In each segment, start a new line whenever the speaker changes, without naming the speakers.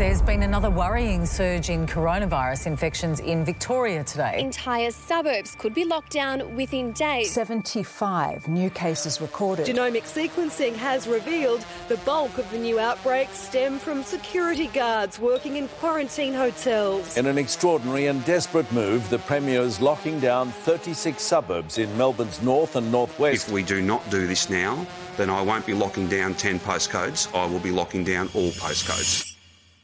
There's been another worrying surge in coronavirus infections in Victoria today.
Entire suburbs could be locked down within days.
75 new cases recorded.
Genomic sequencing has revealed the bulk of the new outbreaks stem from security guards working in quarantine hotels.
In an extraordinary and desperate move, the Premier is locking down 36 suburbs in Melbourne's north and northwest.
If we do not do this now, then I won't be locking down 10 postcodes. I will be locking down all postcodes.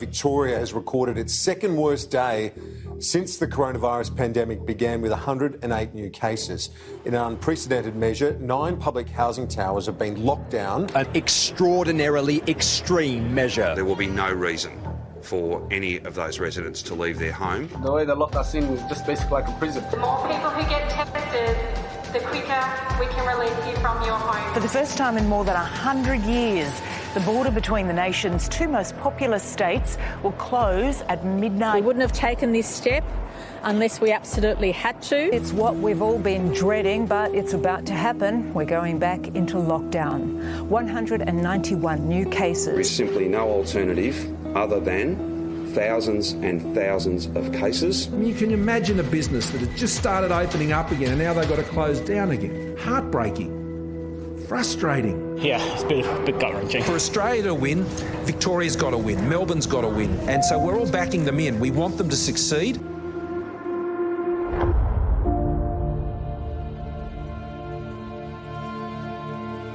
Victoria has recorded its second worst day since the coronavirus pandemic began, with 108 new cases. In an unprecedented measure, 9 public housing towers have been locked down.
An extraordinarily extreme measure.
There will be no reason for any of those residents to leave their home.
The way they locked us in was just basically like a prison.
The more people who get tested, the quicker we can release you from your home.
For the first time in more than 100 years, the border between the nation's two most populous states will close at midnight.
We wouldn't have taken this step unless we absolutely had to.
It's what we've all been dreading, but it's about to happen. We're going back into lockdown. 191 new cases.
There is simply no alternative other than thousands and thousands of cases.
You can imagine a business that had just started opening up again and now they've got to close down again. Heartbreaking. Frustrating.
Yeah, it's a bit gut-wrenching.
For Australia to win, Victoria's got to win, Melbourne's got to win, and so we're all backing them in. We want them to succeed.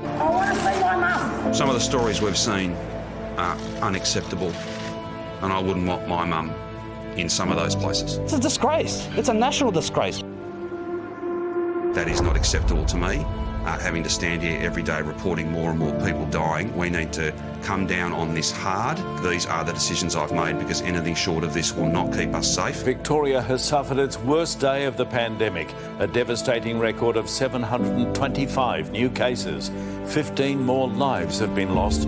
I want to see my mum.
Some of the stories we've seen are unacceptable, and I wouldn't want my mum in some of those places.
It's a disgrace. It's a national disgrace.
That is not acceptable to me. Having to stand here every day reporting more and more people dying. We need to come down on this hard. These are the decisions I've made, because anything short of this will not keep us safe.
Victoria has suffered its worst day of the pandemic, a devastating record of 725 new cases. 15 more lives have been lost.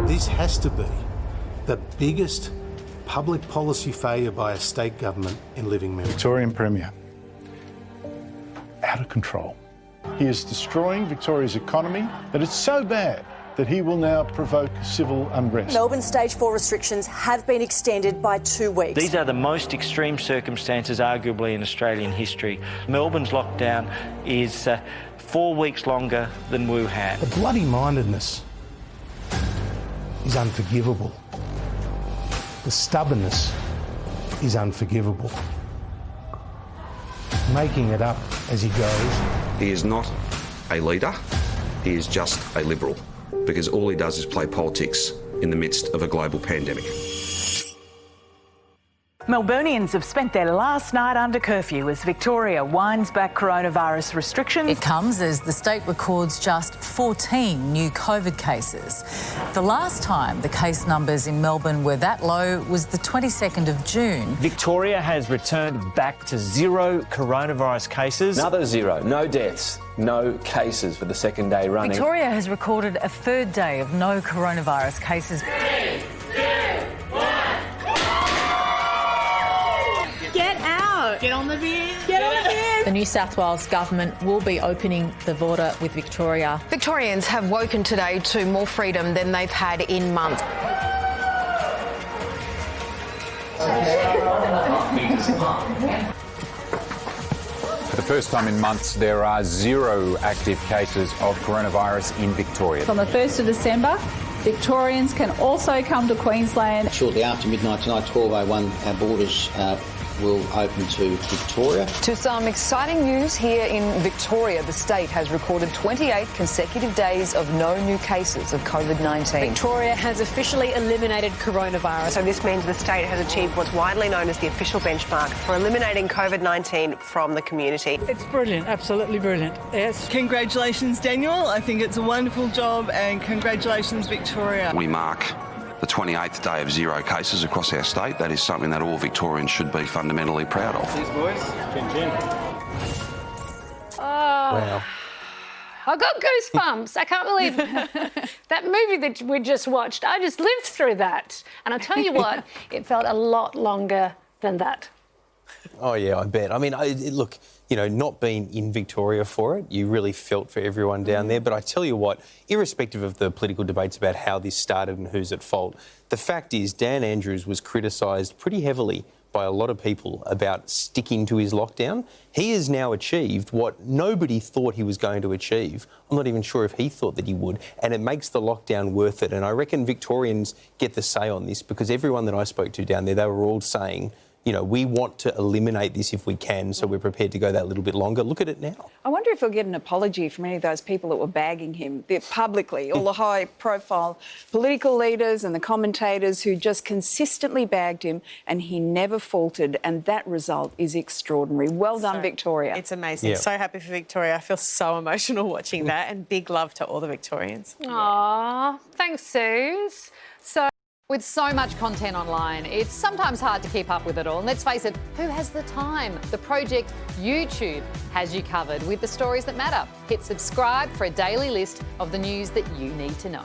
This has to be the biggest public policy failure by a state government in living memory.
Victorian Premier, out of control. He is destroying Victoria's economy, that it's so bad that he will now provoke civil unrest.
Melbourne Stage 4 restrictions have been extended by 2 weeks.
These are the most extreme circumstances, arguably, in Australian history. Melbourne's lockdown is 4 weeks longer than Wuhan.
The bloody-mindedness is unforgivable. The stubbornness is unforgivable. Making it up as he goes.
He is not a leader, he is just a Liberal, because all he does is play politics in the midst of a global pandemic.
Melburnians have spent their last night under curfew as Victoria winds back coronavirus restrictions.
It comes as the state records just 14 new COVID cases. The last time the case numbers in Melbourne were that low was the 22nd of June.
Victoria has returned back to 0 coronavirus cases.
Another 0, no deaths, no cases for the second day running.
Victoria has recorded a third day of no coronavirus cases.
Get out! Get on the bin! Get on the bin! The New South Wales government will be opening the border with Victoria.
Victorians have woken today to more freedom than they've had in months.
For the first time in months, there are 0 active cases of coronavirus in Victoria.
From the 1st of December, Victorians can also come to Queensland.
Shortly after midnight tonight, 12:01, our borders will open to Victoria.
To some exciting news here in Victoria, the state has recorded 28 consecutive days of no new cases of Covid-19.
Victoria has officially eliminated coronavirus.
So this means the state has achieved what's widely known as the official benchmark for eliminating Covid-19 from the community.
It's brilliant, absolutely brilliant, yes. Congratulations, Daniel. I think it's a wonderful job, and congratulations, Victoria.
We mark the 28th day of 0 cases across our state. That is something that all Victorians should be fundamentally proud of.
Thanks, boys. Chin, chin.
Wow.
I got goosebumps. I can't believe that movie that we just watched. I just lived through that. And I tell you what, it felt a lot longer than that.
Oh, yeah, I bet. I mean, look, you know, not being in Victoria for it, you really felt for everyone down there. But I tell you what, irrespective of the political debates about how this started and who's at fault, the fact is Dan Andrews was criticised pretty heavily by a lot of people about sticking to his lockdown. He has now achieved what nobody thought he was going to achieve. I'm not even sure if he thought that he would, and it makes the lockdown worth it. And I reckon Victorians get the say on this, because everyone that I spoke to down there, they were all saying, you know, we want to eliminate this if we can, so we're prepared to go that little bit longer. Look at it now.
I wonder if he'll get an apology from any of those people that were bagging him publicly, all the high-profile political leaders and the commentators who just consistently bagged him, and he never faltered, and that result is extraordinary. Well done, Victoria.
It's amazing. Yeah. So happy for Victoria. I feel so emotional watching that, and big love to all the Victorians.
Aw, thanks, Suze. So, with so much content online, it's sometimes hard to keep up with it all. And let's face it, who has the time? The Project YouTube has you covered with the stories that matter. Hit subscribe for a daily list of the news that you need to know.